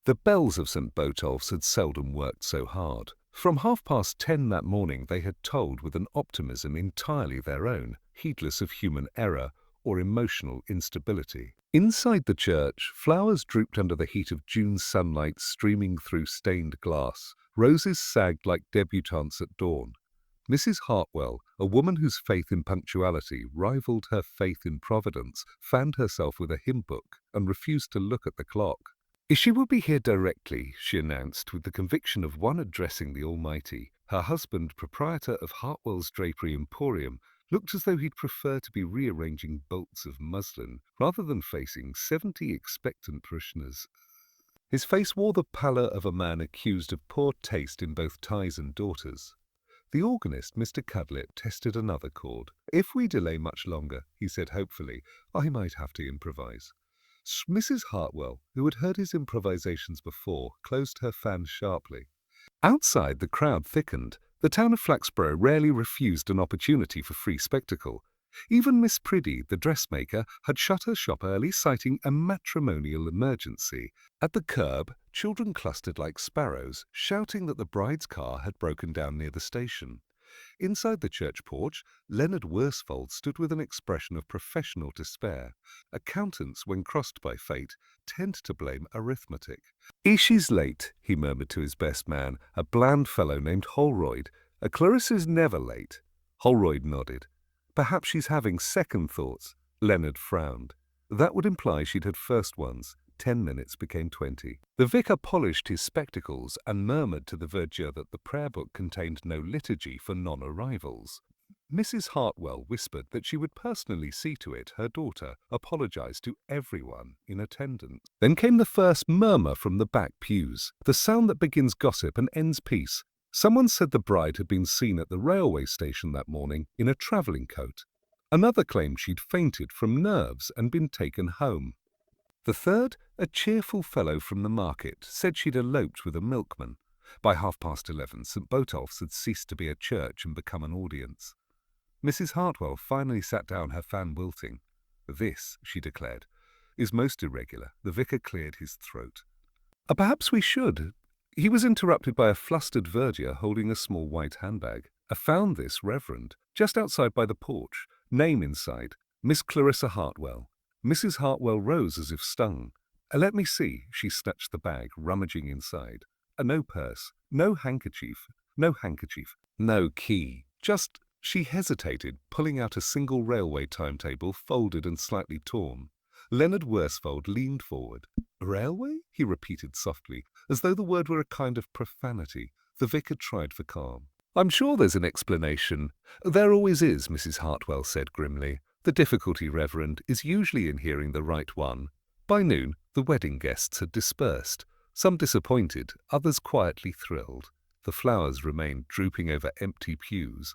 The bells of St. Botolph's had seldom worked so hard. From 10:30 that morning they had tolled with an optimism entirely their own, heedless of human error or emotional instability. Inside the church, flowers drooped under the heat of June sunlight streaming through stained glass. Roses sagged like debutantes at dawn. Mrs. Hartwell, a woman whose faith in punctuality rivaled her faith in Providence, fanned herself with a hymn book and refused to look at the clock. She will be here directly, she announced, with the conviction of one addressing the Almighty. Her husband, proprietor of Hartwell's Drapery Emporium, looked as though he'd prefer to be rearranging bolts of muslin rather than facing 70 expectant parishioners. His face wore the pallor of a man accused of poor taste in both ties and daughters. The organist, Mr. Cudlett, tested another chord. "If we delay much longer," he said hopefully, "I might have to improvise." Mrs. Hartwell, who had heard his improvisations before, closed her fan sharply. Outside, the crowd thickened. The town of Flaxborough rarely refused an opportunity for free spectacle. Even Miss Priddy, the dressmaker, had shut her shop early, citing a matrimonial emergency. At the curb, children clustered like sparrows, shouting that the bride's car had broken down near the station. Inside the church porch, Leonard Worsfold stood with an expression of professional despair. Accountants, when crossed by fate, tend to blame arithmetic. "She's late," he murmured to his best man, a bland fellow named Holroyd. "A Clarissa's never late." Holroyd nodded. "Perhaps she's having second thoughts." Leonard frowned. That would imply she'd had first ones. 10 minutes became 20. The vicar polished his spectacles and murmured to the verger that the prayer book contained no liturgy for non-arrivals. Mrs. Hartwell whispered that she would personally see to it. Her daughter apologized to everyone in attendance. Then came the first murmur from the back pews, the sound that begins gossip and ends peace. Someone said the bride had been seen at the railway station that morning in a travelling coat. Another claimed she'd fainted from nerves and been taken home. The third, a cheerful fellow from the market, said she'd eloped with a milkman. By 11:30, St. Botolph's had ceased to be a church and become an audience. Mrs. Hartwell finally sat down, her fan wilting. "This," she declared, "is most irregular." The vicar cleared his throat. "Perhaps we should." He was interrupted by a flustered verger holding a small white handbag. "I found this, Reverend, just outside by the porch. Name inside, Miss Clarissa Hartwell." Mrs. Hartwell rose as if stung. "Let me see." She snatched the bag, rummaging inside. No purse, no handkerchief, no key. Just, she hesitated, pulling out a single railway timetable, folded and slightly torn. Leonard Worsfold leaned forward. "Railway?" he repeated softly, as though the word were a kind of profanity. The vicar tried for calm. "I'm sure there's an explanation." "There always is," Mrs. Hartwell said grimly. "The difficulty, Reverend, is usually in hearing the right one." By noon, the wedding guests had dispersed, some disappointed, others quietly thrilled. The flowers remained drooping over empty pews.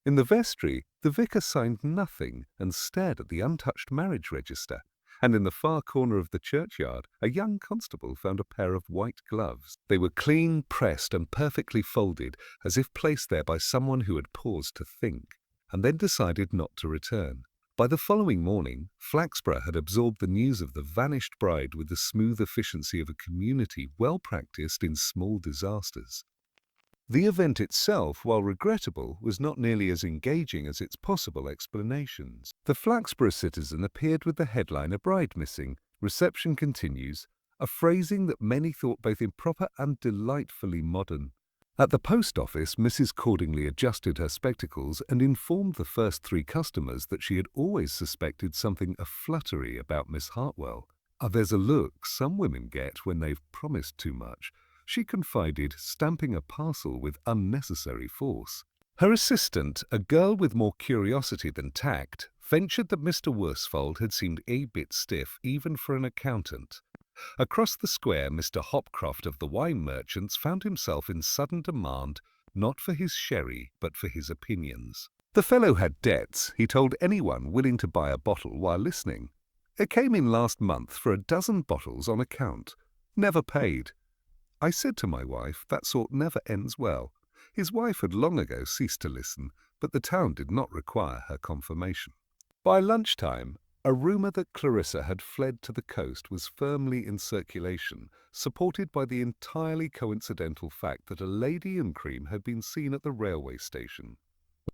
In the vestry, the vicar signed nothing and stared at the untouched marriage register. And in the far corner of the churchyard, a young constable found a pair of white gloves. They were clean, pressed, and perfectly folded, as if placed there by someone who had paused to think, and then decided not to return. By the following morning, Flaxborough had absorbed the news of the vanished bride with the smooth efficiency of a community well practiced in small disasters. The event itself, while regrettable, was not nearly as engaging as its possible explanations. The Flaxborough Citizen appeared with the headline, "A Bride Missing. Reception Continues," a phrasing that many thought both improper and delightfully modern. At the post office, Mrs. Cordingley adjusted her spectacles and informed the first 3 customers that she had always suspected something affluttery about Miss Hartwell. "There's a look some women get when they've promised too much," she confided, stamping a parcel with unnecessary force. Her assistant, a girl with more curiosity than tact, ventured that Mr. Worsfold had seemed a bit stiff even for an accountant. Across the square, Mr. Hopcroft of the wine merchants found himself in sudden demand, not for his sherry, but for his opinions. The fellow had debts, he told anyone willing to buy a bottle while listening. It came in last month for 12 bottles on account. Never paid. I said to my wife, that sort never ends well. His wife had long ago ceased to listen, but the town did not require her confirmation. By lunchtime, A rumour that Clarissa had fled to the coast was firmly in circulation, supported by the entirely coincidental fact that a lady in cream had been seen at the railway station.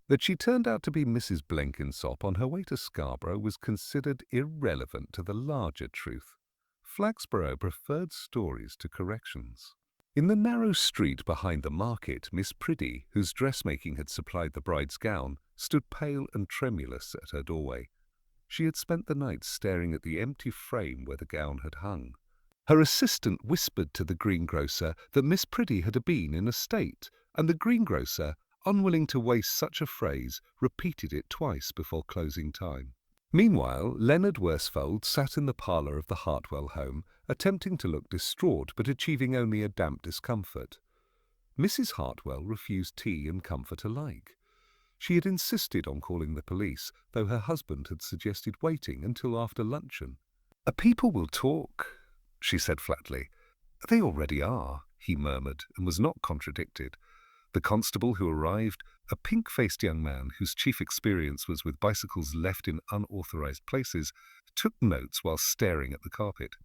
That she turned out to be Mrs. Blenkinsop on her way to Scarborough was considered irrelevant to the larger truth. Flaxborough preferred stories to corrections. In the narrow street behind the market, Miss Priddy, whose dressmaking had supplied the bride's gown, stood pale and tremulous at her doorway. She had spent the night staring at the empty frame where the gown had hung. Her assistant whispered to the greengrocer that Miss Priddy had been in a state, and the greengrocer, unwilling to waste such a phrase, repeated it twice before closing time. Meanwhile, Leonard Worsfold sat in the parlour of the Hartwell home, attempting to look distraught but achieving only a damp discomfort. Mrs. Hartwell refused tea and comfort alike. She had insisted on calling the police, though her husband had suggested waiting until after luncheon. "People will talk," she said flatly. "They already are," he murmured, and was not contradicted. The constable who arrived, a pink-faced young man whose chief experience was with bicycles left in unauthorized places, took notes while staring at the carpet.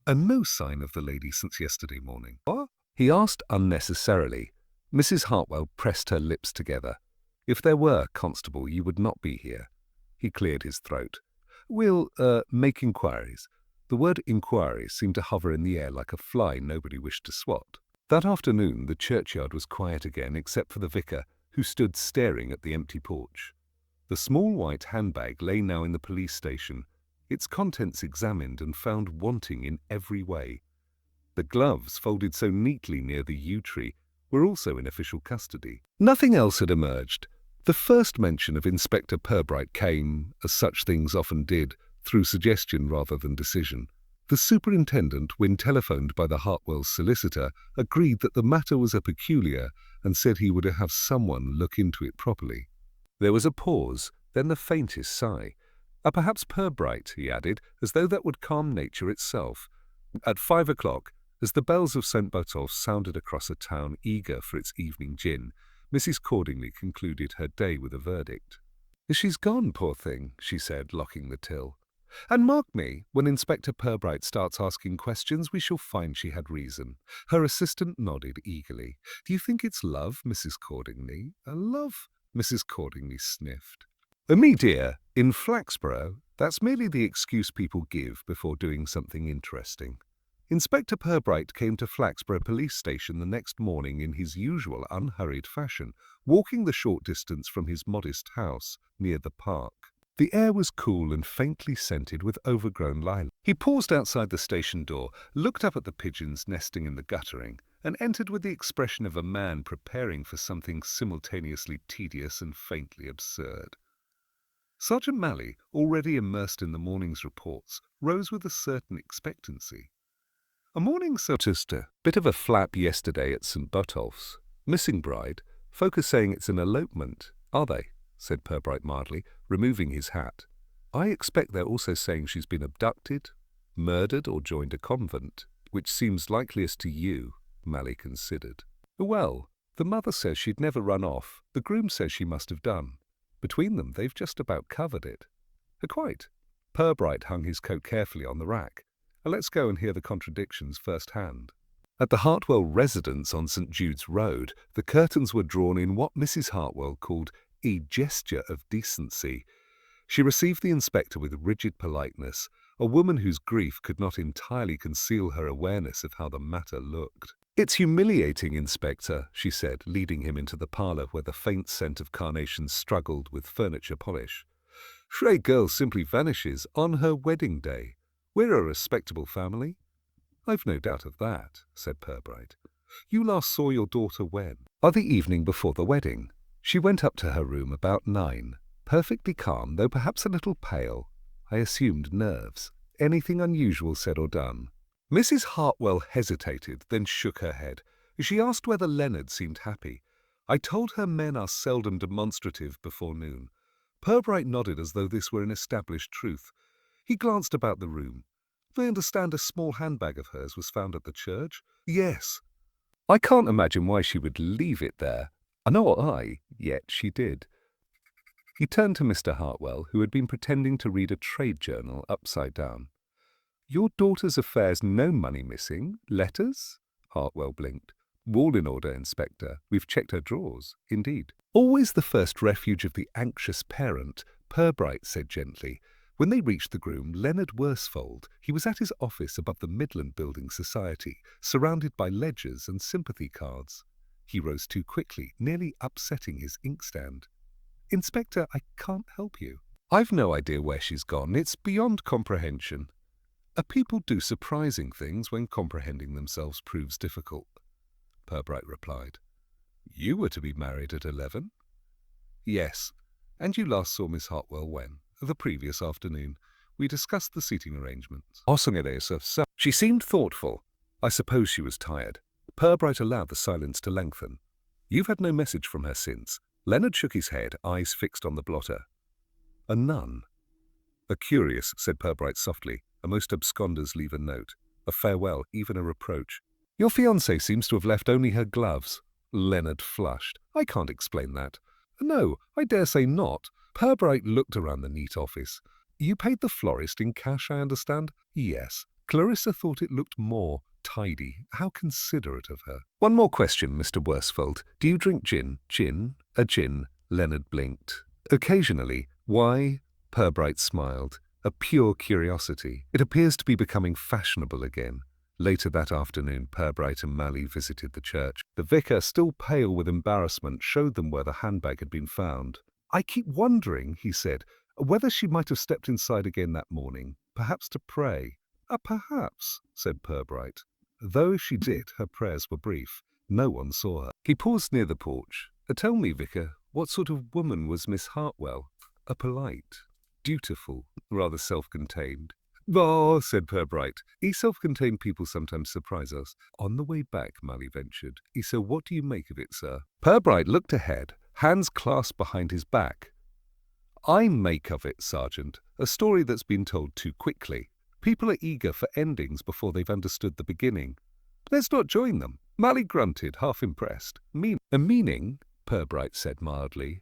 "And no sign of the lady since yesterday morning?" "What?" he asked unnecessarily. Mrs. Hartwell pressed her lips together. "If there were, constable, you would not be here." He cleared his throat. "We'll, make inquiries." The word inquiry seemed to hover in the air like a fly nobody wished to swat. That afternoon the churchyard was quiet again except for the vicar, who stood staring at the empty porch. The small white handbag lay now in the police station, its contents examined and found wanting in every way. The gloves, folded so neatly near the yew tree, were also in official custody. Nothing else had emerged. The first mention of Inspector Purbright came, as such things often did, through suggestion rather than decision. The superintendent, when telephoned by the Hartwell's solicitor, agreed that the matter was a peculiar and said he would have someone look into it properly. There was a pause, then the faintest sigh. Perhaps Purbright, he added, as though that would calm nature itself. At 5 o'clock, as the bells of St. Botolph sounded across a town eager for its evening gin, Mrs. Cordingley concluded her day with a verdict. "She's gone, poor thing," she said, locking the till. "And mark me, when Inspector Purbright starts asking questions, we shall find she had reason." Her assistant nodded eagerly. "Do you think it's love, Mrs. Cordingley?" "Love?" Mrs. Cordingley sniffed. "Me dear, in Flaxborough, that's merely the excuse people give before doing something interesting." Inspector Purbright came to Flaxborough Police Station the next morning in his usual unhurried fashion, walking the short distance from his modest house near the park. The air was cool and faintly scented with overgrown lilac. He paused outside the station door, looked up at the pigeons nesting in the guttering, and entered with the expression of a man preparing for something simultaneously tedious and faintly absurd. Sergeant Malley, already immersed in the morning's reports, rose with a certain expectancy. "A morning, sir. Just a bit of a flap yesterday at St. Botolph's. Missing bride. Folk are saying it's an elopement." "Are they?" said Purbright mildly, removing his hat. "I expect they're also saying she's been abducted, murdered, or joined a convent, which seems likeliest to you," Malley considered. "Well, the mother says she'd never run off. The groom says she must have done. Between them, they've just about covered it." "Quite." Purbright hung his coat carefully on the rack. "Let's go and hear the contradictions firsthand." At the Hartwell residence on St. Jude's Road, the curtains were drawn in what Mrs. Hartwell called a gesture of decency. She received the inspector with rigid politeness, a woman whose grief could not entirely conceal her awareness of how the matter looked. "It's humiliating, Inspector," she said, leading him into the parlour where the faint scent of carnations struggled with furniture polish. "Stray girl simply vanishes on her wedding day. We're a respectable family." "I've no doubt of that," said Purbright. "You last saw your daughter when?" "The evening before the wedding. She went up to her room about 9, perfectly calm, though perhaps a little pale. I assumed nerves. Anything unusual said or done?" Mrs. Hartwell hesitated, then shook her head. She asked whether Leonard seemed happy. "I told her men are seldom demonstrative before noon." Purbright nodded as though this were an established truth. He glanced about the room. "I understand a small handbag of hers was found at the church?" "Yes." "I can't imagine why she would leave it there. Nor I, yet she did." He turned to Mr. Hartwell, who had been pretending to read a trade journal upside down. "Your daughter's affairs, no money missing. Letters?" Hartwell blinked. "All in order, Inspector. We've checked her drawers." "Indeed." "Always the first refuge of the anxious parent," Purbright said gently. When they reached the groom, Leonard Worsfold, he was at his office above the Midland Building Society, surrounded by ledgers and sympathy cards. He rose too quickly, nearly upsetting his inkstand. "Inspector, I can't help you. I've no idea where she's gone. It's beyond comprehension." People do surprising things when comprehending themselves proves difficult," Purbright replied. "You were to be married at 11? "Yes. And you last saw Miss Hartwell when?" "The previous afternoon. We discussed the seating arrangements." So she seemed thoughtful. "I suppose she was tired." Purbright allowed the silence to lengthen. "You've had no message from her since?" Leonard shook his head, eyes fixed on the blotter. "A nun?" "A curious," said Purbright softly. "A most absconders leave a note. A farewell, even a reproach." "Your fiancée seems to have left only her gloves." Leonard flushed. "I can't explain that." "No, I dare say not." Purbright looked around the neat office. "You paid the florist in cash, I understand?" "Yes." Clarissa thought it looked more tidy. How considerate of her. "One more question, Mr. Worsfold. Do you drink gin?" "Gin? A gin?" Leonard blinked. "Occasionally. Why?" Purbright smiled. "A pure curiosity. It appears to be becoming fashionable again." Later that afternoon, Purbright and Mally visited the church. The vicar, still pale with embarrassment, showed them where the handbag had been found. "I keep wondering," he said, "whether she might have stepped inside again that morning, perhaps to pray." Perhaps," said Purbright. "Though if she did, her prayers were brief. No one saw her." He paused near the porch. "Tell me, Vicar, what sort of woman was Miss Hartwell?" "A polite, dutiful, rather self-contained." "Oh," said Purbright, "self-contained people sometimes surprise us." "On the way back," Mally ventured. "So what do you make of it, sir?" Purbright looked ahead, hands clasped behind his back. "I make of it, Sergeant, a story that's been told too quickly. People are eager for endings before they've understood the beginning. Let's not join them." Mally grunted, half impressed. "A meaning," Purbright said mildly.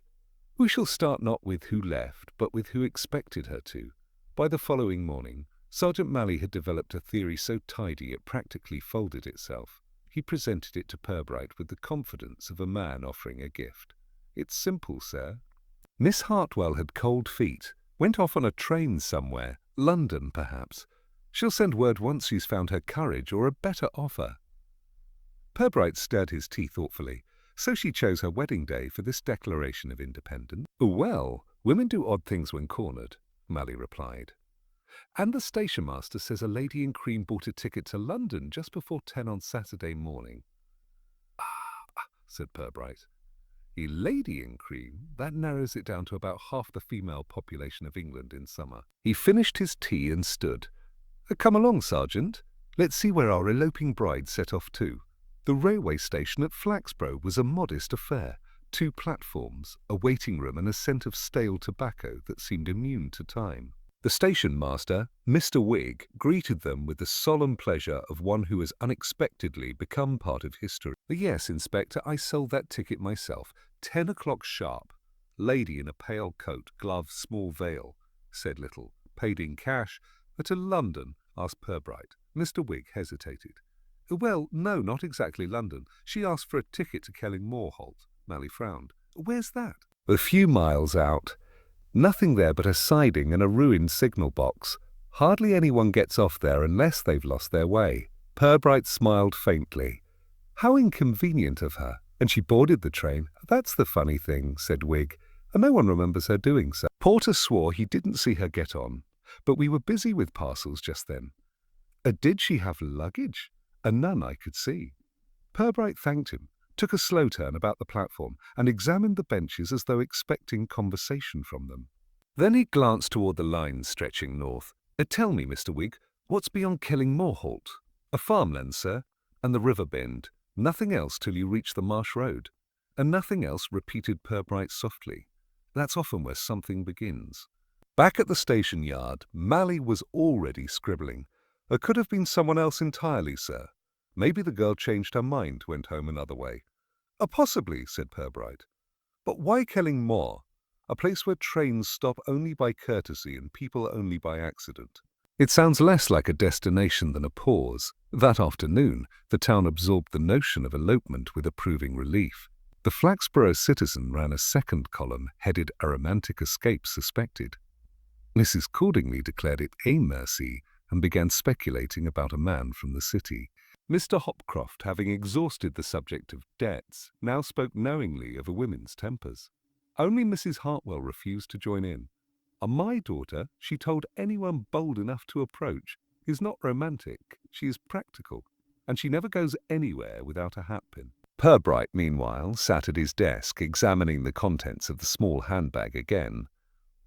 "We shall start not with who left, but with who expected her to." By the following morning, Sergeant Mally had developed a theory so tidy it practically folded itself. He presented it to Purbright with the confidence of a man offering a gift. "It's simple, sir. Miss Hartwell had cold feet, went off on a train somewhere, London perhaps. She'll send word once she's found her courage or a better offer." Purbright stirred his tea thoughtfully. "So she chose her wedding day for this declaration of independence?" "Well, women do odd things when cornered," Mally replied. "And the station master says a lady in cream bought a ticket to London just before 10 on Saturday morning." "Ah," said Purbright. "A lady in cream? That narrows it down to about half the female population of England in summer." He finished his tea and stood. "Come along, Sergeant. Let's see where our eloping bride set off to." The railway station at Flaxborough was a modest affair. 2 platforms, a waiting room and a scent of stale tobacco that seemed immune to time. The station master, Mr. Wigg, greeted them with the solemn pleasure of one who has unexpectedly become part of history. "Yes, Inspector, I sold that ticket myself. 10 o'clock sharp. Lady in a pale coat, gloves, small veil," said Little. "Paid in cash." "To London?" asked Purbright. Mr. Wigg hesitated. "Well, no, not exactly London. She asked for a ticket to Kelling-Moorholt." Mally frowned. "Where's that?" "A few miles out. Nothing there but a siding and a ruined signal box. Hardly anyone gets off there unless they've lost their way." Purbright smiled faintly. "How inconvenient of her. And she boarded the train." "That's the funny thing," said Wigg. "And no one remembers her doing so. Porter swore he didn't see her get on, but we were busy with parcels just then." "Did she have luggage?" "None I could see." Purbright thanked him, took a slow turn about the platform, and examined the benches as though expecting conversation from them. Then he glanced toward the lines stretching north. "Tell me, Mr. Wigg, what's beyond Kelling-Moorholt?" "A farmland, sir, and the river bend. Nothing else till you reach the Marsh Road." "And nothing else," repeated Purbright softly. "That's often where something begins." Back at the station yard, Mally was already scribbling. "Could have been someone else entirely, sir. Maybe the girl changed her mind, went home another way." Possibly," said Purbright. "But why Kelling-Moor? a place where trains stop only by courtesy and people only by accident. It sounds less like a destination than a pause. That afternoon, the town absorbed the notion of elopement with approving relief. The Flaxborough Citizen ran a second column headed "A Romantic Escape Suspected." Mrs. Cordingley declared it a mercy and began speculating about a man from the city. Mr. Hopcroft, having exhausted the subject of debts, now spoke knowingly of a women's tempers. Only Mrs. Hartwell refused to join in. My daughter, she told anyone bold enough to approach, is not romantic, she is practical, and she never goes anywhere without a hatpin. Purbright, meanwhile, sat at his desk examining the contents of the small handbag again.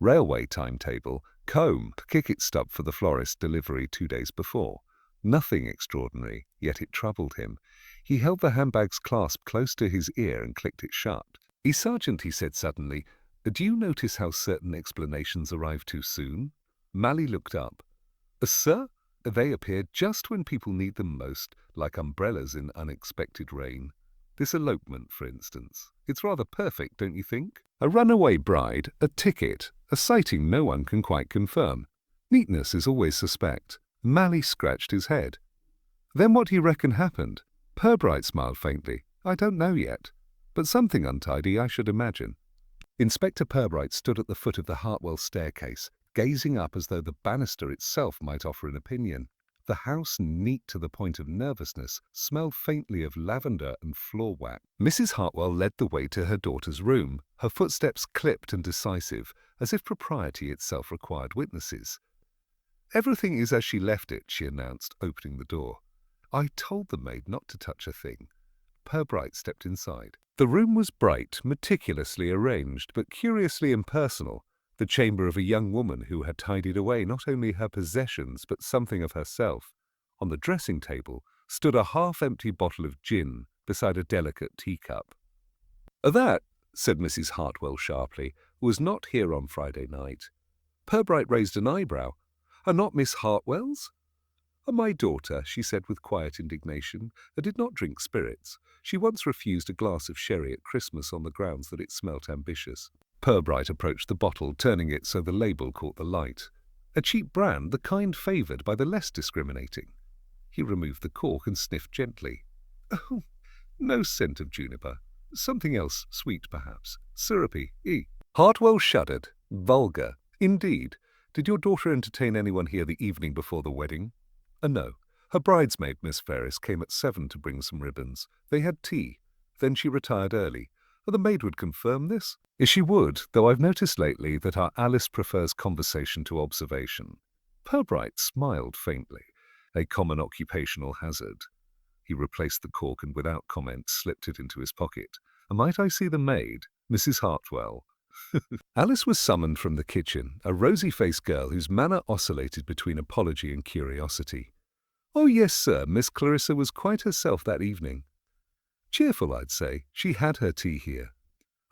Railway timetable, comb, ticket stub for the florist delivery 2 days before. Nothing extraordinary, yet it troubled him. He held the handbag's clasp close to his ear and clicked it shut. Sergeant, he said suddenly, do you notice how certain explanations arrive too soon? Mally looked up. Sir? They appear just when people need them most, like umbrellas in unexpected rain. This elopement, for instance. It's rather perfect, don't you think? A runaway bride, a ticket, a sighting no one can quite confirm. Neatness is always suspect. Mally scratched his head. Then what do you reckon happened? Purbright smiled faintly. I don't know yet, but something untidy, I should imagine. Inspector Purbright stood at the foot of the Hartwell staircase, gazing up as though the banister itself might offer an opinion. The house, neat to the point of nervousness, smelled faintly of lavender and floor wax. Mrs. Hartwell led the way to her daughter's room, her footsteps clipped and decisive, as if propriety itself required witnesses. Everything is as she left it, she announced, opening the door. I told the maid not to touch a thing. Purbright stepped inside. The room was bright, meticulously arranged, but curiously impersonal, the chamber of a young woman who had tidied away not only her possessions but something of herself. On the dressing table stood a half-empty bottle of gin beside a delicate teacup. That, said Mrs. Hartwell sharply, was not here on Friday night. Purbright raised an eyebrow. Not Miss Hartwell's? My daughter, she said with quiet indignation, did not drink spirits. She once refused a glass of sherry at Christmas on the grounds that it smelt ambitious. Purbright approached the bottle, turning it so the label caught the light. A cheap brand, the kind favoured by the less discriminating. He removed the cork and sniffed gently. Oh, no scent of juniper. Something else, sweet perhaps. Syrupy. Hartwell shuddered. Vulgar. Indeed. Did your daughter entertain anyone here the evening before the wedding? No. Her bridesmaid, Miss Ferris, came at 7 to bring some ribbons. They had tea. Then she retired early. The maid would confirm this? She would, though I've noticed lately that our Alice prefers conversation to observation. Purbright smiled faintly. A common occupational hazard. He replaced the cork and without comment slipped it into his pocket. Might I see the maid, Mrs. Hartwell? Alice was summoned from the kitchen, a rosy-faced girl whose manner oscillated between apology and curiosity. Oh, yes, sir, Miss Clarissa was quite herself that evening. Cheerful, I'd say. She had her tea here.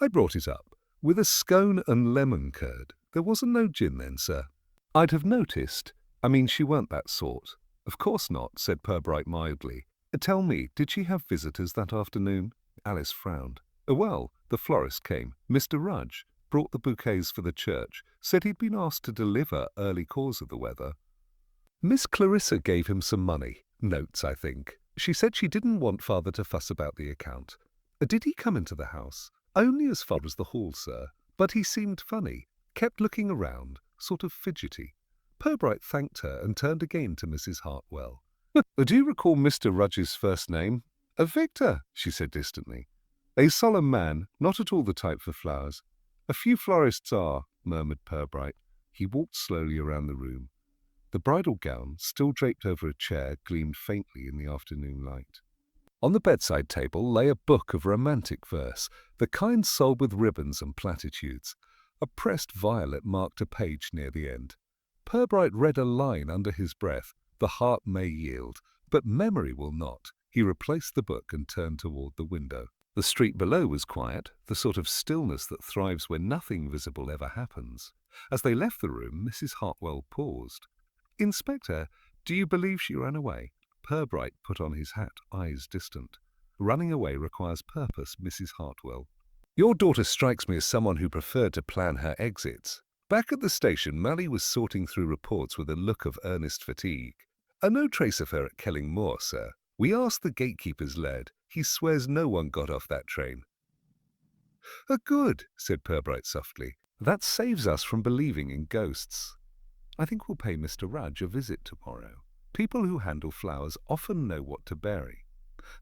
I brought it up, with a scone and lemon curd. There wasn't no gin then, sir. I'd have noticed. I mean, she weren't that sort. Of course not, said Purbright mildly. Tell me, did she have visitors that afternoon? Alice frowned. Well, the florist came, Mr. Rudge. Brought the bouquets for the church, said he'd been asked to deliver early cause of the weather. Miss Clarissa gave him some money, notes, I think. She said she didn't want father to fuss about the account. Did he come into the house? Only as far as the hall, sir, but he seemed funny, kept looking around, sort of fidgety. Purbright thanked her and turned again to Mrs. Hartwell. Do you recall Mr. Rudge's first name? Victor, she said distantly. A solemn man, not at all the type for flowers. A few florists are, murmured Purbright. He walked slowly around the room. The bridal gown, still draped over a chair, gleamed faintly in the afternoon light. On the bedside table lay a book of romantic verse, the kind sold with ribbons and platitudes. A pressed violet marked a page near the end. Purbright read a line under his breath. The heart may yield, but memory will not. He replaced the book and turned toward the window. The street below was quiet, the sort of stillness that thrives when nothing visible ever happens. As they left the room, Mrs. Hartwell paused. Inspector, do you believe she ran away? Purbright put on his hat, eyes distant. Running away requires purpose, Mrs. Hartwell. Your daughter strikes me as someone who preferred to plan her exits. Back at the station, Mally was sorting through reports with a look of earnest fatigue. No trace of her at Kelling Moor, sir. We asked the gatekeeper's lad. He swears no one got off that train. Good, said Purbright softly. That saves us from believing in ghosts. I think we'll pay Mr. Rudge a visit tomorrow. People who handle flowers often know what to bury.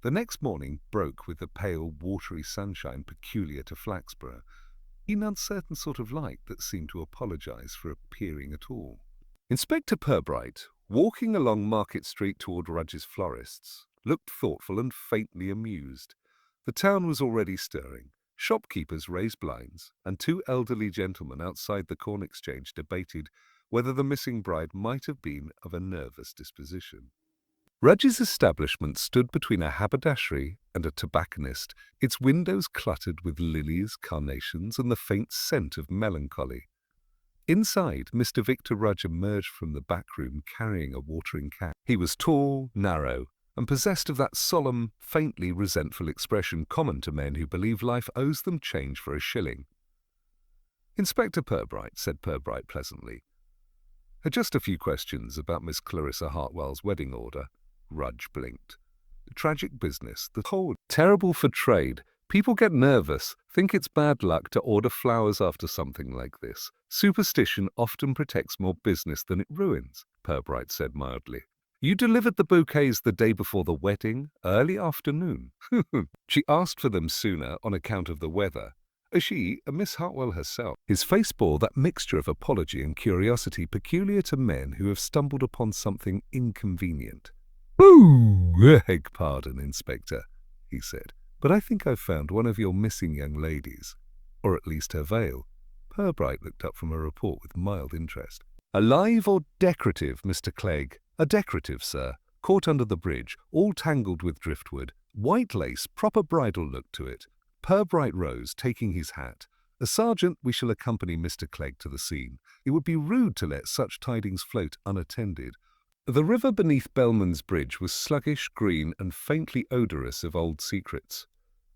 The next morning broke with the pale, watery sunshine peculiar to Flaxborough, in uncertain sort of light that seemed to apologize for appearing at all. Inspector Purbright, walking along Market Street toward Rudge's florists, looked thoughtful and faintly amused. The town was already stirring. Shopkeepers raised blinds, and two elderly gentlemen outside the Corn Exchange debated whether the missing bride might have been of a nervous disposition. Rudge's establishment stood between a haberdashery and a tobacconist, its windows cluttered with lilies, carnations, and the faint scent of melancholy. Inside, Mr. Victor Rudge emerged from the back room carrying a watering can. He was tall, narrow, and possessed of that solemn, faintly resentful expression common to men who believe life owes them change for a shilling. "Inspector Purbright," said Purbright pleasantly. "Just a few questions about Miss Clarissa Hartwell's wedding order." Rudge blinked. "Tragic business. The whole terrible for trade. People get nervous, think it's bad luck to order flowers after something like this. Superstition often protects more business than it ruins," Purbright said mildly. "You delivered the bouquets the day before the wedding, early afternoon." "She asked for them sooner on account of the weather. She, Miss Hartwell herself." His face bore that mixture of apology and curiosity peculiar to men who have stumbled upon something inconvenient. "Beg pardon, Inspector," he said, "but I think I've found one of your missing young ladies, or at least her veil." Purbright looked up from a report with mild interest. "Alive or decorative, Mr. Clegg?" "A decorative, sir. Caught under the bridge, all tangled with driftwood. White lace, proper bridal look to it." Purbright rose, taking his hat. "Sergeant, we shall accompany Mr. Clegg to the scene. It would be rude to let such tidings float unattended." The river beneath Bellman's Bridge was sluggish, green, and faintly odorous of old secrets.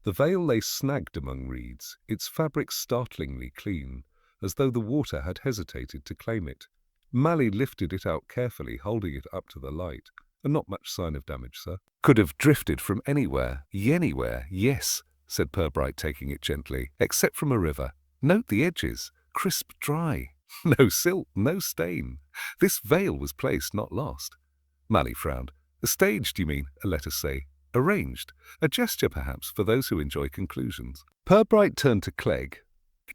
The veil lay snagged among reeds, its fabric startlingly clean, as though the water had hesitated to claim it. Mally lifted it out carefully, holding it up to the light. "Not much sign of damage, sir." "Could have drifted from anywhere, yes," said Purbright, taking it gently, "except from a river. Note the edges, crisp dry. No silt, no stain. This veil was placed, not lost." Mally frowned. "Staged, you mean, let us say. Arranged. A gesture, perhaps, for those who enjoy conclusions." Purbright turned to Clegg.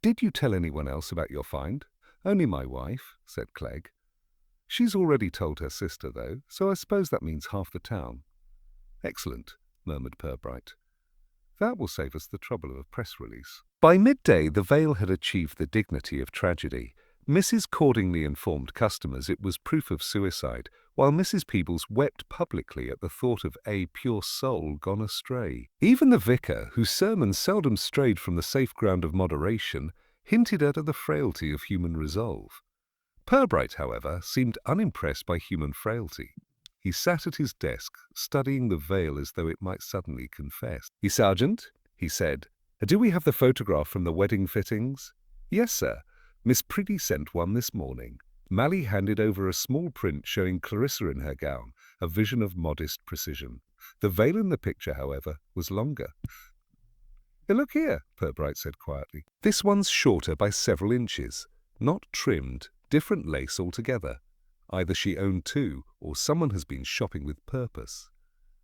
"Did you tell anyone else about your find?" "Only my wife," said Clegg. "She's already told her sister, though, so I suppose that means half the town." "Excellent," murmured Purbright. "That will save us the trouble of a press release." By midday, the veil had achieved the dignity of tragedy. Mrs. Cordingley informed customers it was proof of suicide, while Mrs. Peebles wept publicly at the thought of a pure soul gone astray. Even the vicar, whose sermons seldom strayed from the safe ground of moderation, hinted at the frailty of human resolve. Purbright, however, seemed unimpressed by human frailty. He sat at his desk, studying the veil as though it might suddenly confess. "Sergeant," he said, "do we have the photograph from the wedding fittings?" "Yes, sir. Miss Priddy sent one this morning." Mally handed over a small print showing Clarissa in her gown, a vision of modest precision. The veil in the picture, however, was longer. "Look here," Purbright said quietly. "This one's shorter by several inches. Not trimmed, different lace altogether. Either she owned two, or someone has been shopping with purpose."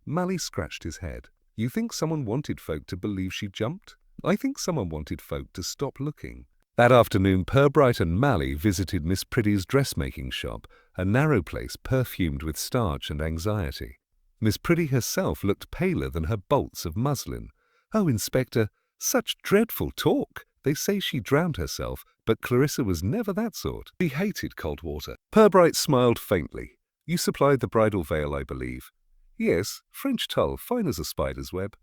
Mally scratched his head. "You think someone wanted folk to believe she jumped?" "I think someone wanted folk to stop looking." That afternoon, Purbright and Mally visited Miss Priddy's dressmaking shop, a narrow place perfumed with starch and anxiety. Miss Priddy herself looked paler than her bolts of muslin. "Oh, Inspector, such dreadful talk! They say she drowned herself, but Clarissa was never that sort. She hated cold water." Purbright smiled faintly. "You supplied the bridal veil, I believe." "Yes, French tulle, fine as a spider's web.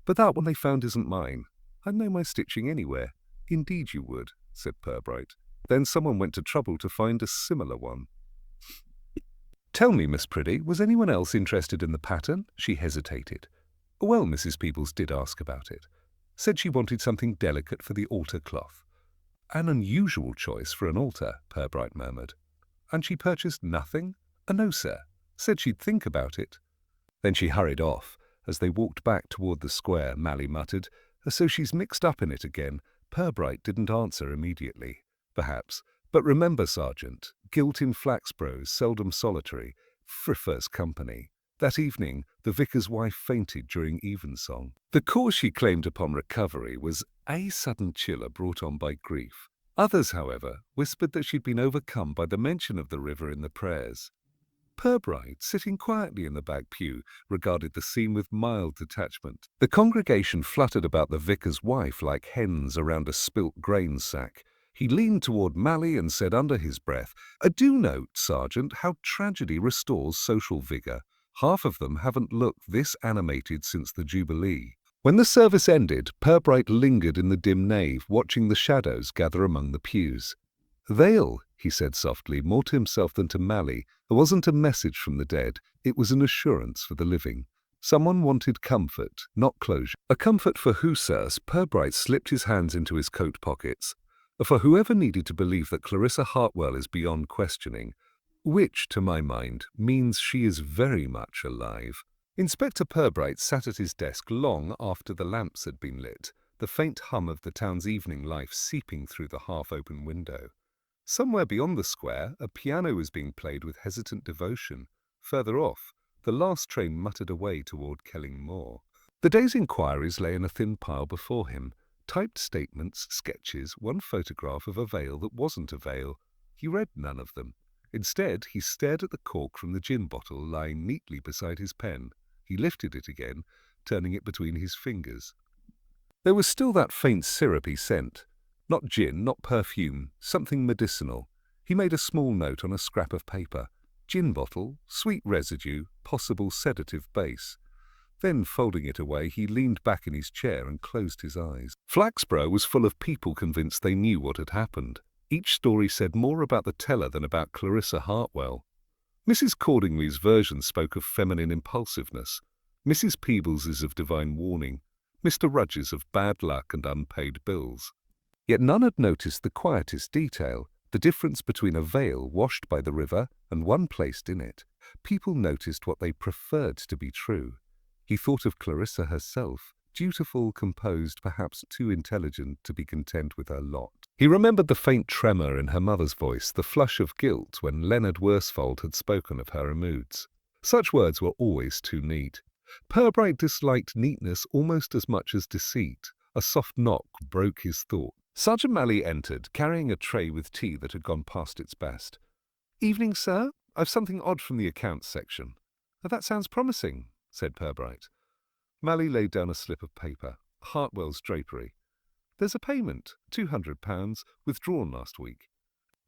But that one they found isn't mine. I'd know my stitching anywhere." "Indeed you would," said Purbright. "Then someone went to trouble to find a similar one." "Tell me, Miss Priddy, was anyone else interested in the pattern?" She hesitated. "Well, Mrs. Peebles did ask about it." Said she wanted something delicate for the altar cloth. An unusual choice for an altar, Purbright murmured. And she purchased nothing? No, sir. Said she'd think about it. Then she hurried off. As they walked back toward the square, Mally muttered, "So she's mixed up in it again." Purbright didn't answer immediately. Perhaps. But remember, Sergeant, guilt in Flaxboro's seldom solitary, prefers company. That evening, the vicar's wife fainted during evensong. The cause she claimed upon recovery was a sudden chiller brought on by grief. Others, however, whispered that she'd been overcome by the mention of the river in the prayers. Purbright, sitting quietly in the back pew, regarded the scene with mild detachment. The congregation fluttered about the vicar's wife like hens around a spilt grain sack. He leaned toward Mally and said under his breath, "Do note, Sergeant, how tragedy restores social vigour. Half of them haven't looked this animated since the Jubilee." When the service ended, Purbright lingered in the dim nave, watching the shadows gather among the pews. "They'll," he said softly, more to himself than to Mally. It wasn't a message from the dead, it was an assurance for the living. Someone wanted comfort, not closure. A comfort for who, sirs? Purbright slipped his hands into his coat pockets. For whoever needed to believe that Clarissa Hartwell is beyond questioning, which, to my mind, means she is very much alive. Inspector Purbright sat at his desk long after the lamps had been lit, the faint hum of the town's evening life seeping through the half-open window. Somewhere beyond the square, a piano was being played with hesitant devotion. Further off, the last train muttered away toward Kelling Moor. The day's inquiries lay in a thin pile before him. Typed statements, sketches, one photograph of a veil that wasn't a veil. He read none of them. Instead, he stared at the cork from the gin bottle lying neatly beside his pen. He lifted it again, turning it between his fingers. There was still that faint syrupy scent. Not gin, not perfume, something medicinal. He made a small note on a scrap of paper. Gin bottle, sweet residue, possible sedative base. Then, folding it away, he leaned back in his chair and closed his eyes. Flaxborough was full of people convinced they knew what had happened. Each story said more about the teller than about Clarissa Hartwell. Mrs. Cordingley's version spoke of feminine impulsiveness, Mrs. Peebles's of divine warning, Mr. Rudge's of bad luck and unpaid bills. Yet none had noticed the quietest detail, the difference between a veil washed by the river and one placed in it. People noticed what they preferred to be true. He thought of Clarissa herself, dutiful, composed, perhaps too intelligent to be content with her lot. He remembered the faint tremor in her mother's voice, the flush of guilt when Leonard Worsfold had spoken of her moods. Such words were always too neat. Purbright disliked neatness almost as much as deceit. A soft knock broke his thought. Sergeant Mally entered, carrying a tray with tea that had gone past its best. "Evening, sir. I've something odd from the accounts section." "That sounds promising," said Purbright. Mally laid down a slip of paper. Hartwell's drapery. "There's a payment, £200, withdrawn last week.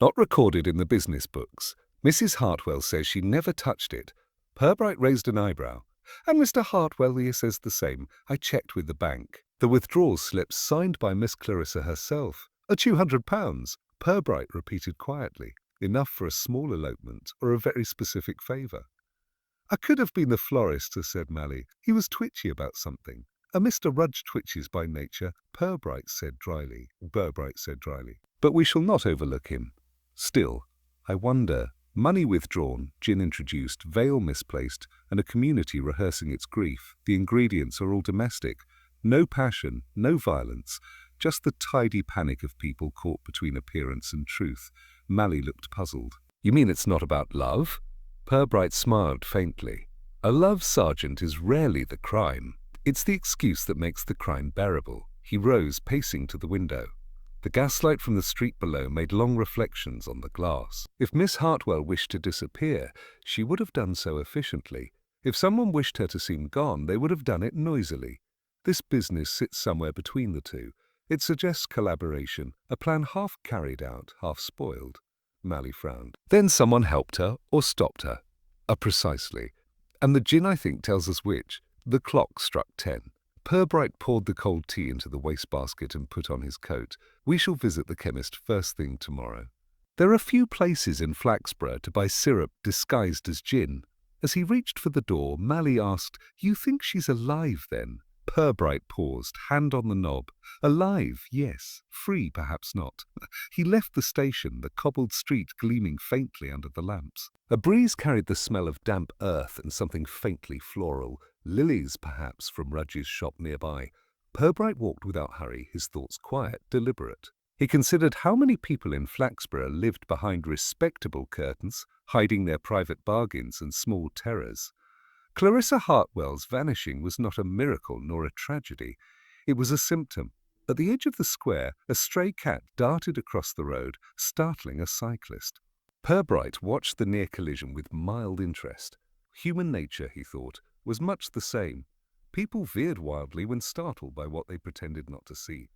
Not recorded in the business books. Mrs. Hartwell says she never touched it." Purbright raised an eyebrow. "And Mr. Hartwell here says the same. I checked with the bank. The withdrawal slip signed by Miss Clarissa herself. £200, Purbright repeated quietly. Enough for a small elopement or a very specific favour. "I could have been the florist," said Mally. "He was twitchy about something." "Mr. Rudge twitches by nature," Purbright said dryly. "But we shall not overlook him. Still, I wonder, money withdrawn, gin introduced, veil misplaced, and a community rehearsing its grief. The ingredients are all domestic. No passion, no violence, just the tidy panic of people caught between appearance and truth." Mally looked puzzled. "You mean it's not about love?" Purbright smiled faintly. "A love, Sergeant, is rarely the crime. It's the excuse that makes the crime bearable." He rose, pacing to the window. The gaslight from the street below made long reflections on the glass. If Miss Hartwell wished to disappear, she would have done so efficiently. If someone wished her to seem gone, they would have done it noisily. This business sits somewhere between the two. It suggests collaboration, a plan half carried out, half spoiled. Mally frowned. "Then someone helped her or stopped her." Precisely. And the gin, I think, tells us which." The clock struck 10. Purbright poured the cold tea into the wastebasket and put on his coat. "We shall visit the chemist first thing tomorrow. There are few places in Flaxborough to buy syrup disguised as gin." As he reached for the door, Mally asked, "You think she's alive, then?" Purbright paused, hand on the knob. Alive, yes. Free, perhaps not. He left the station, the cobbled street gleaming faintly under the lamps. A breeze carried the smell of damp earth and something faintly floral. Lilies, perhaps, from Rudge's shop nearby. Purbright walked without hurry, his thoughts quiet, deliberate. He considered how many people in Flaxborough lived behind respectable curtains, hiding their private bargains and small terrors. Clarissa Hartwell's vanishing was not a miracle nor a tragedy. It was a symptom. At the edge of the square, a stray cat darted across the road, startling a cyclist. Purbright watched the near collision with mild interest. Human nature, he thought, was much the same. People veered wildly when startled by what they pretended not to see.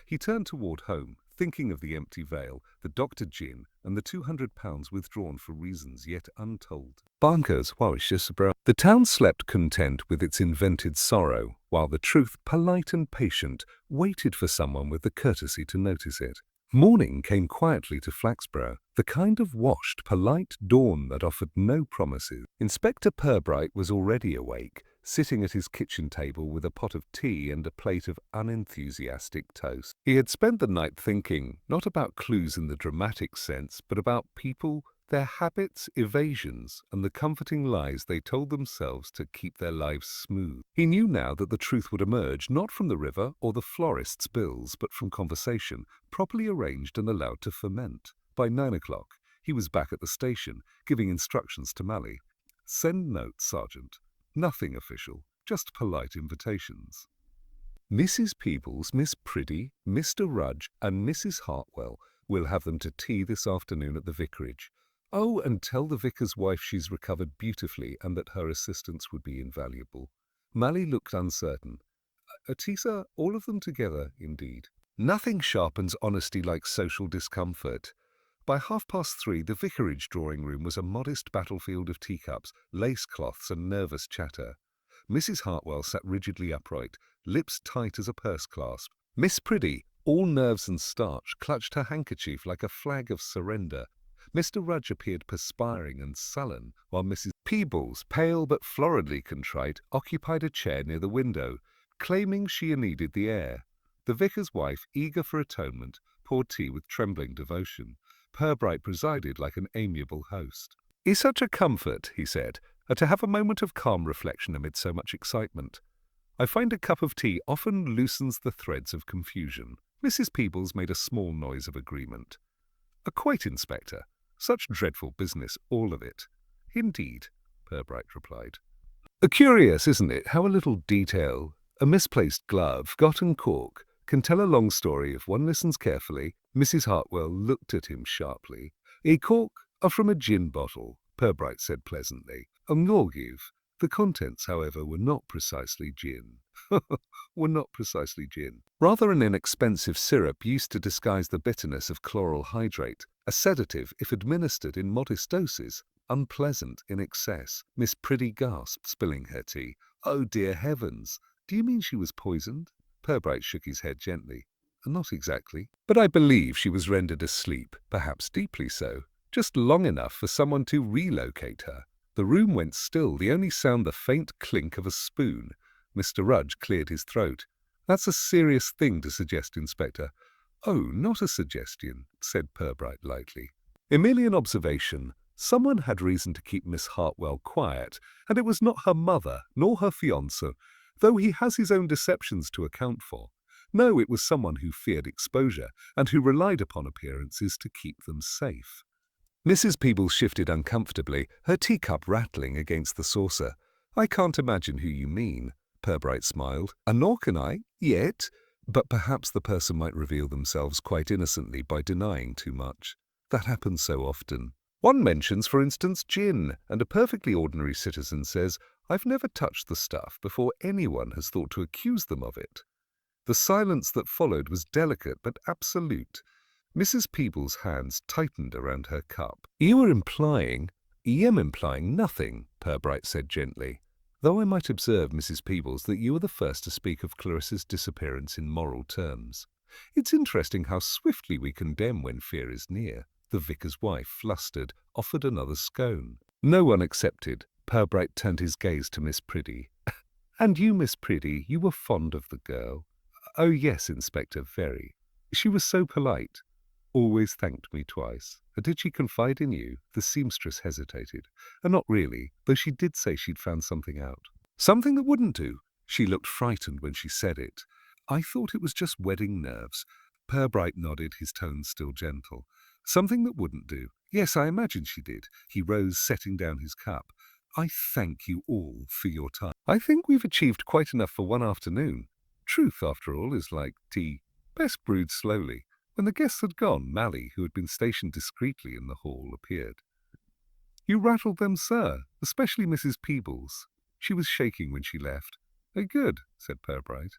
He turned toward home, thinking of the empty veil, the Dr. Gin, and the £200 withdrawn for reasons yet untold. Bonkers, Warwickshire. The town slept content with its invented sorrow, while the truth, polite and patient, waited for someone with the courtesy to notice it. Morning came quietly to Flaxborough, the kind of washed, polite dawn that offered no promises. Inspector Purbright was already awake, sitting at his kitchen table with a pot of tea and a plate of unenthusiastic toast. He had spent the night thinking, not about clues in the dramatic sense, but about people, their habits, evasions, and the comforting lies they told themselves to keep their lives smooth. He knew now that the truth would emerge not from the river or the florist's bills, but from conversation, properly arranged and allowed to ferment. By 9 o'clock, he was back at the station, giving instructions to Mally. Send note, Sergeant. Nothing official, just polite invitations. Mrs. Peebles, Miss Priddy, Mr. Rudge, and Mrs. Hartwell will have them to tea this afternoon at the vicarage. Oh, and tell the vicar's wife she's recovered beautifully and that her assistance would be invaluable. Mally looked uncertain. Atisa, all of them together, indeed. Nothing sharpens honesty like social discomfort. By 3:30, the vicarage drawing-room was a modest battlefield of teacups, lace cloths, and nervous chatter. Mrs. Hartwell sat rigidly upright, lips tight as a purse clasp. Miss Priddy, all nerves and starch, clutched her handkerchief like a flag of surrender. Mr. Rudge appeared perspiring and sullen, while Mrs. Peebles, pale but floridly contrite, occupied a chair near the window, claiming she needed the air. The vicar's wife, eager for atonement, poured tea with trembling devotion. Purbright presided like an amiable host. "Is such a comfort," he said, "to have a moment of calm reflection amid so much excitement. I find a cup of tea often loosens the threads of confusion." Mrs. Peebles made a small noise of agreement. "Quite, Inspector. Such dreadful business, all of it." "Indeed," Purbright replied. Curious, isn't it, how a little detail, a misplaced glove, forgotten cork, can tell a long story if one listens carefully. Mrs. Hartwell looked at him sharply. "A cork from a gin bottle," Purbright said pleasantly. "Nor give." The contents, however, were not precisely gin. Rather an inexpensive syrup used to disguise the bitterness of chloral hydrate, a sedative if administered in modest doses, unpleasant in excess. Miss Priddy gasped, spilling her tea. "Oh, dear heavens! Do you mean she was poisoned?" Purbright shook his head gently. "Not exactly. But I believe she was rendered asleep, perhaps deeply so, just long enough for someone to relocate her." The room went still, the only sound the faint clink of a spoon. Mr. Rudge cleared his throat. "That's a serious thing to suggest, Inspector." "Oh, not a suggestion," said Purbright lightly. "Merely an observation. Someone had reason to keep Miss Hartwell quiet, and it was not her mother, nor her fiancé, though he has his own deceptions to account for. No, it was someone who feared exposure, and who relied upon appearances to keep them safe." Mrs. Peebles shifted uncomfortably, her teacup rattling against the saucer. "I can't imagine who you mean," Purbright smiled. "Nor can I, yet. But perhaps the person might reveal themselves quite innocently by denying too much. That happens so often. One mentions, for instance, gin, and a perfectly ordinary citizen says, 'I've never touched the stuff,' before anyone has thought to accuse them of it." The silence that followed was delicate but absolute. Mrs. Peebles' hands tightened around her cup. "You are implying—" "I am implying nothing," Purbright said gently. "Though I might observe, Mrs. Peebles, that you are the first to speak of Clarissa's disappearance in moral terms. It's interesting how swiftly we condemn when fear is near." The vicar's wife, flustered, offered another scone. No one accepted. Purbright turned his gaze to Miss Priddy. And you, Miss Priddy, you were fond of the girl. Oh yes, Inspector, very. She was so polite. Always thanked me twice. Did she confide in you? The seamstress hesitated. Not really, though she did say she'd found something out. Something that wouldn't do. She looked frightened when she said it. I thought it was just wedding nerves. Purbright nodded, his tone still gentle. Something that wouldn't do. Yes, I imagine she did. He rose, setting down his cup. I thank you all for your time. I think we've achieved quite enough for one afternoon. Truth, after all, is like tea, best brewed slowly. When the guests had gone, Mally, who had been stationed discreetly in the hall, appeared. You rattled them, sir, especially Mrs. Peebles. She was shaking when she left. Good, said Purbright.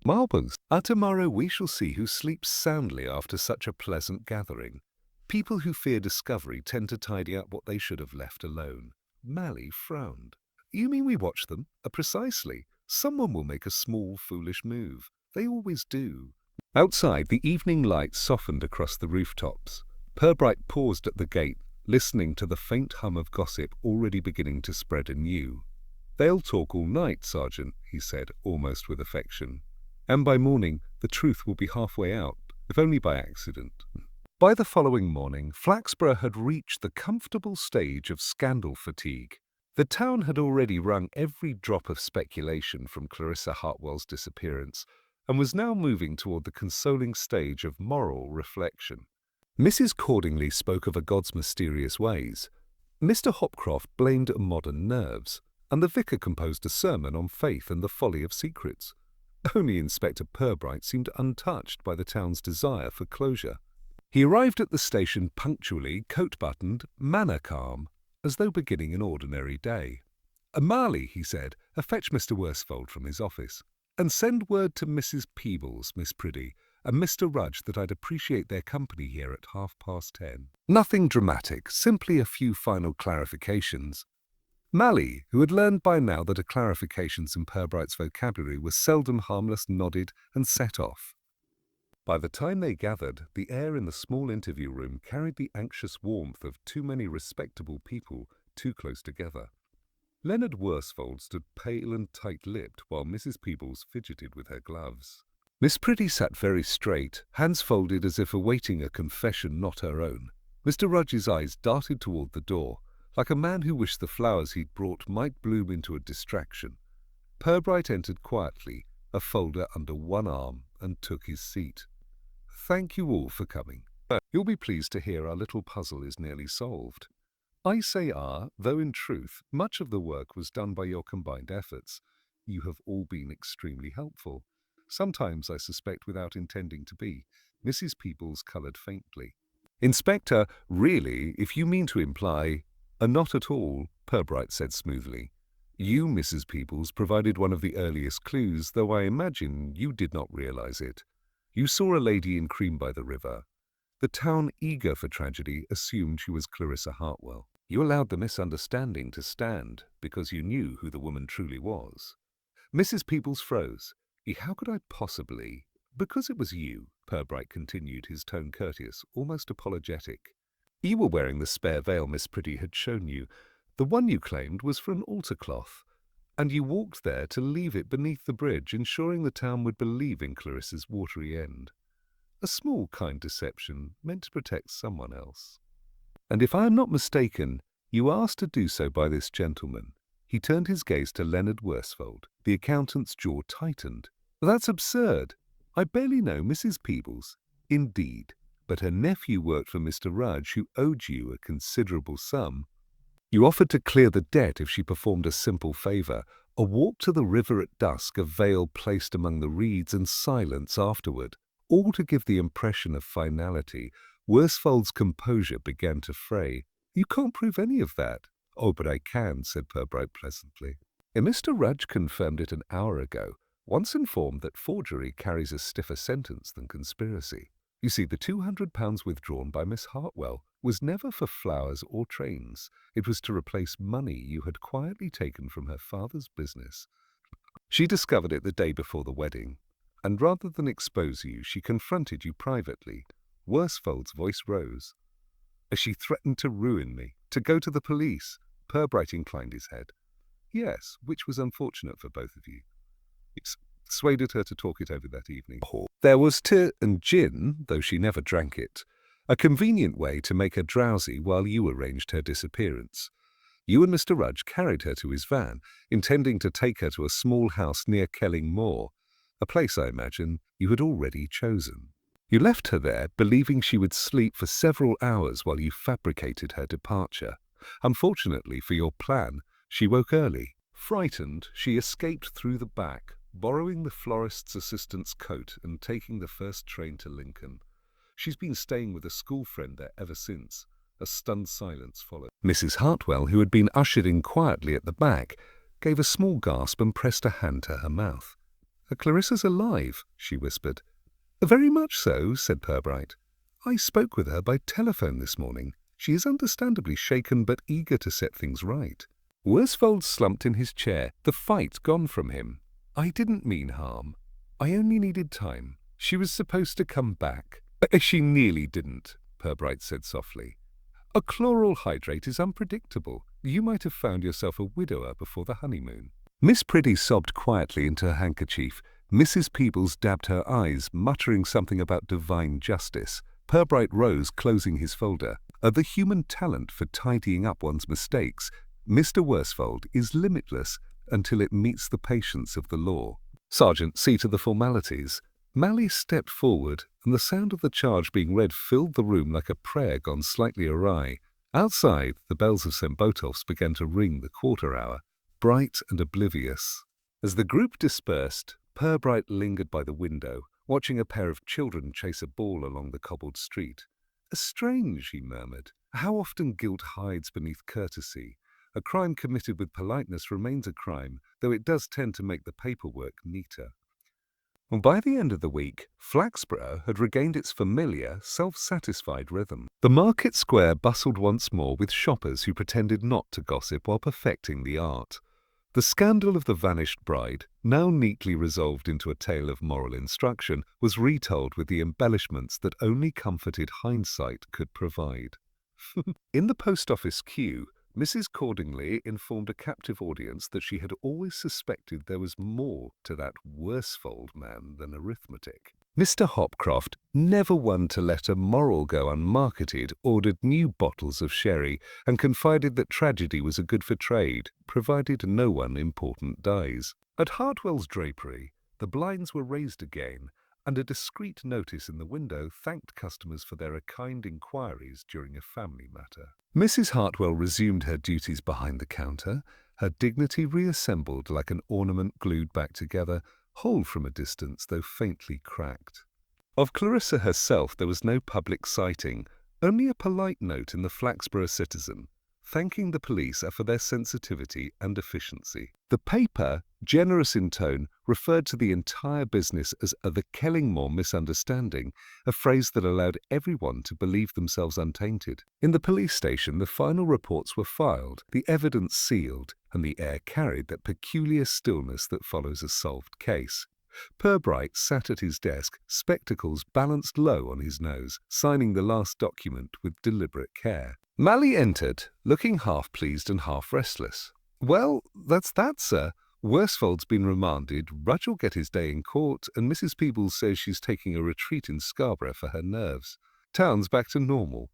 Marbles. Tomorrow we shall see who sleeps soundly after such a pleasant gathering. People who fear discovery tend to tidy up what they should have left alone. Mally frowned. You mean we watch them? Precisely. Someone will make a small, foolish move. They always do. Outside, the evening light softened across the rooftops. Purbright paused at the gate, listening to the faint hum of gossip already beginning to spread anew. They'll talk all night, Sergeant, he said, almost with affection. And by morning, the truth will be halfway out, if only by accident. By the following morning, Flaxborough had reached the comfortable stage of scandal fatigue. The town had already wrung every drop of speculation from Clarissa Hartwell's disappearance, and was now moving toward the consoling stage of moral reflection. Mrs. Cordingley spoke of a God's mysterious ways. Mr. Hopcroft blamed modern nerves, and the vicar composed a sermon on faith and the folly of secrets. Only Inspector Purbright seemed untouched by the town's desire for closure. He arrived at the station punctually, coat-buttoned, manner calm, as though beginning an ordinary day. Marley, he said, fetch Mr. Worsfold from his office. And send word to Mrs. Peebles, Miss Priddy, and Mr. Rudge that I'd appreciate their company here at 10:30. Nothing dramatic, simply a few final clarifications. Mally, who had learned by now that clarifications in Purbright's vocabulary were seldom harmless, nodded and set off. By the time they gathered, the air in the small interview room carried the anxious warmth of too many respectable people too close together. Leonard Worsfold stood pale and tight-lipped while Mrs. Peebles fidgeted with her gloves. Miss Priddy sat very straight, hands folded as if awaiting a confession not her own. Mr. Rudge's eyes darted toward the door, like a man who wished the flowers he'd brought might bloom into a distraction. Purbright entered quietly, a folder under one arm, and took his seat. Thank you all for coming. You'll be pleased to hear our little puzzle is nearly solved. I say though in truth, much of the work was done by your combined efforts. You have all been extremely helpful. Sometimes, I suspect, without intending to be. Mrs. Peebles coloured faintly. Inspector, really, if you mean to imply... Not at all, Purbright said smoothly. You, Mrs. Peebles, provided one of the earliest clues, though I imagine you did not realize it. You saw a lady in cream by the river. The town, eager for tragedy, assumed she was Clarissa Hartwell. You allowed the misunderstanding to stand because you knew who the woman truly was. Mrs. Peebles froze. How could I possibly? Because it was you, Purbright continued, his tone courteous, almost apologetic. You were wearing the spare veil Miss Priddy had shown you. The one you claimed was for an altar cloth, and you walked there to leave it beneath the bridge, ensuring the town would believe in Clarissa's watery end. A small, kind deception meant to protect someone else. And if I am not mistaken, you asked to do so by this gentleman. He turned his gaze to Leonard Worsfold. The accountant's jaw tightened. That's absurd. I barely know Mrs. Peebles. Indeed. But her nephew worked for Mr. Rudge, who owed you a considerable sum. You offered to clear the debt if she performed a simple favour, a walk to the river at dusk, a veil placed among the reeds, and silence afterward, all to give the impression of finality. Worsfold's composure began to fray. You can't prove any of that. Oh, but I can, said Purbright pleasantly. Mr. Rudge confirmed it an hour ago, once informed that forgery carries a stiffer sentence than conspiracy. You see, the £200 withdrawn by Miss Hartwell was never for flowers or trains. It was to replace money you had quietly taken from her father's business. She discovered it the day before the wedding, and rather than expose you, she confronted you privately. Worsfold's voice rose. She threatened to ruin me, to go to the police. Purbright inclined his head. Yes, which was unfortunate for both of you. It persuaded her to talk it over that evening. There was tea and gin, though she never drank it, a convenient way to make her drowsy while you arranged her disappearance. You and Mr. Rudge carried her to his van, intending to take her to a small house near Kelling Moor, a place, I imagine, you had already chosen. You left her there, believing she would sleep for several hours while you fabricated her departure. Unfortunately for your plan, she woke early. Frightened, she escaped through the back, borrowing the florist's assistant's coat and taking the first train to Lincoln. She's been staying with a school friend there ever since. A stunned silence followed. Mrs. Hartwell, who had been ushered in quietly at the back, gave a small gasp and pressed a hand to her mouth. "Clarissa's alive," she whispered. "Very much so," said Purbright. "I spoke with her by telephone this morning. She is understandably shaken but eager to set things right." Worsfold slumped in his chair, the fight gone from him. "I didn't mean harm. I only needed time. She was supposed to come back." "She nearly didn't," Purbright said softly. "A chloral hydrate is unpredictable. You might have found yourself a widower before the honeymoon." Miss Priddy sobbed quietly into her handkerchief. Mrs. Peebles dabbed her eyes, muttering something about divine justice. Purbright rose, closing his folder. The human talent for tidying up one's mistakes, Mr. Worsfold, is limitless until it meets the patience of the law. "Sergeant, see to the formalities." Mally stepped forward, and the sound of the charge being read filled the room like a prayer gone slightly awry. Outside, the bells of St. Botolph's began to ring the quarter hour, bright and oblivious. As the group dispersed, Purbright lingered by the window, watching a pair of children chase a ball along the cobbled street. "Strange," he murmured. "How often guilt hides beneath courtesy. A crime committed with politeness remains a crime, though it does tend to make the paperwork neater." By the end of the week, Flaxborough had regained its familiar, self-satisfied rhythm. The market square bustled once more with shoppers who pretended not to gossip while perfecting the art. The scandal of the vanished bride, now neatly resolved into a tale of moral instruction, was retold with the embellishments that only comforted hindsight could provide. In the post office queue, Mrs. Cordingley informed a captive audience that she had always suspected there was more to that Worsfold man than arithmetic. Mr. Hopcroft, never one to let a moral go unmarketed, ordered new bottles of sherry and confided that tragedy was a good for trade, provided no one important dies. At Hartwell's drapery, the blinds were raised again, and a discreet notice in the window thanked customers for their kind inquiries during a family matter. Mrs. Hartwell resumed her duties behind the counter, her dignity reassembled like an ornament glued back together, whole from a distance though faintly cracked. Of Clarissa herself there was no public sighting, only a polite note in the Flaxborough Citizen, thanking the police for their sensitivity and efficiency. The paper, generous in tone, referred to the entire business as the Kellingmore misunderstanding, a phrase that allowed everyone to believe themselves untainted. In the police station, the final reports were filed, the evidence sealed, and the air carried that peculiar stillness that follows a solved case. Purbright sat at his desk, spectacles balanced low on his nose, signing the last document with deliberate care. Mally entered, looking half pleased and half restless. "Well, that's that, sir. Worsfold's been remanded, Rudge will get his day in court, and Mrs. Peebles says she's taking a retreat in Scarborough for her nerves. Town's back to normal."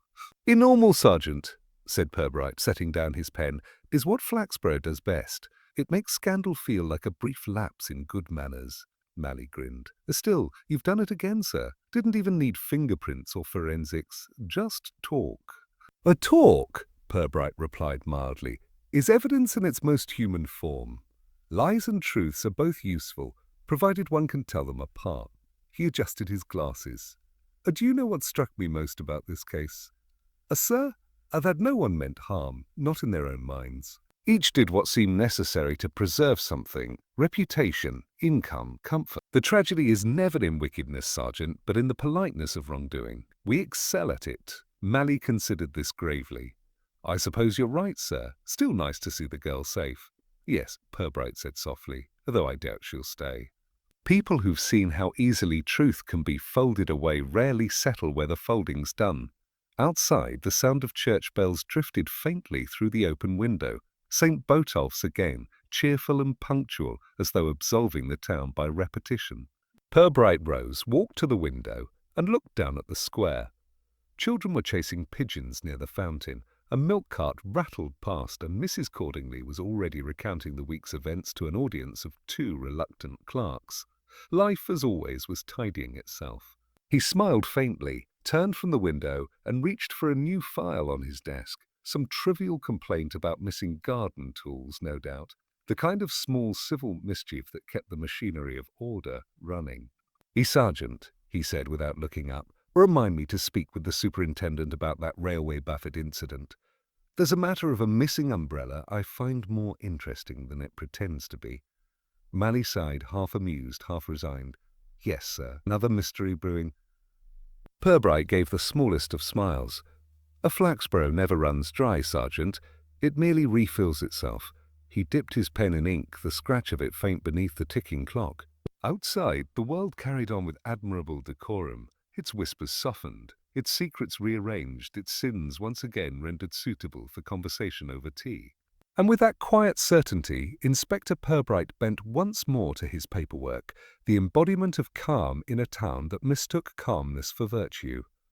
"Normal, Sergeant," said Purbright, setting down his pen, "is what Flaxborough does best. It makes scandal feel like a brief lapse in good manners." Mally grinned. "Still, you've done it again, sir. Didn't even need fingerprints or forensics. Just talk." "A talk," Purbright replied mildly, "is evidence in its most human form. Lies and truths are both useful, provided one can tell them apart." He adjusted his glasses. "Do you know what struck me most about this case? Sir, that no one meant harm, not in their own minds. Each did what seemed necessary to preserve something, reputation, income, comfort. The tragedy is never in wickedness, Sergeant, but in the politeness of wrongdoing. We excel at it." Mally considered this gravely. "I suppose you're right, sir. Still nice to see the girl safe." "Yes," Purbright said softly, "though I doubt she'll stay." People who've seen how easily truth can be folded away rarely settle where the folding's done. Outside, the sound of church bells drifted faintly through the open window. St. Botolph's again, cheerful and punctual, as though absolving the town by repetition. Purbright rose, walked to the window, and looked down at the square. Children were chasing pigeons near the fountain. A milk cart rattled past, and Mrs. Cordingley was already recounting the week's events to an audience of 2 reluctant clerks. Life, as always, was tidying itself. He smiled faintly, turned from the window, and reached for a new file on his desk. Some trivial complaint about missing garden tools, no doubt. The kind of small civil mischief that kept the machinery of order running. "Sergeant," he said without looking up, "remind me to speak with the superintendent about that railway buffet incident. There's a matter of a missing umbrella I find more interesting than it pretends to be." Mally sighed, half amused, half resigned. "Yes, sir. Another mystery brewing." Purbright gave the smallest of smiles. "A flaxborough never runs dry, Sergeant. It merely refills itself." He dipped his pen in ink, the scratch of it faint beneath the ticking clock. Outside, the world carried on with admirable decorum, its whispers softened, its secrets rearranged, its sins once again rendered suitable for conversation over tea. And with that quiet certainty, Inspector Purbright bent once more to his paperwork, the embodiment of calm in a town that mistook calmness for virtue.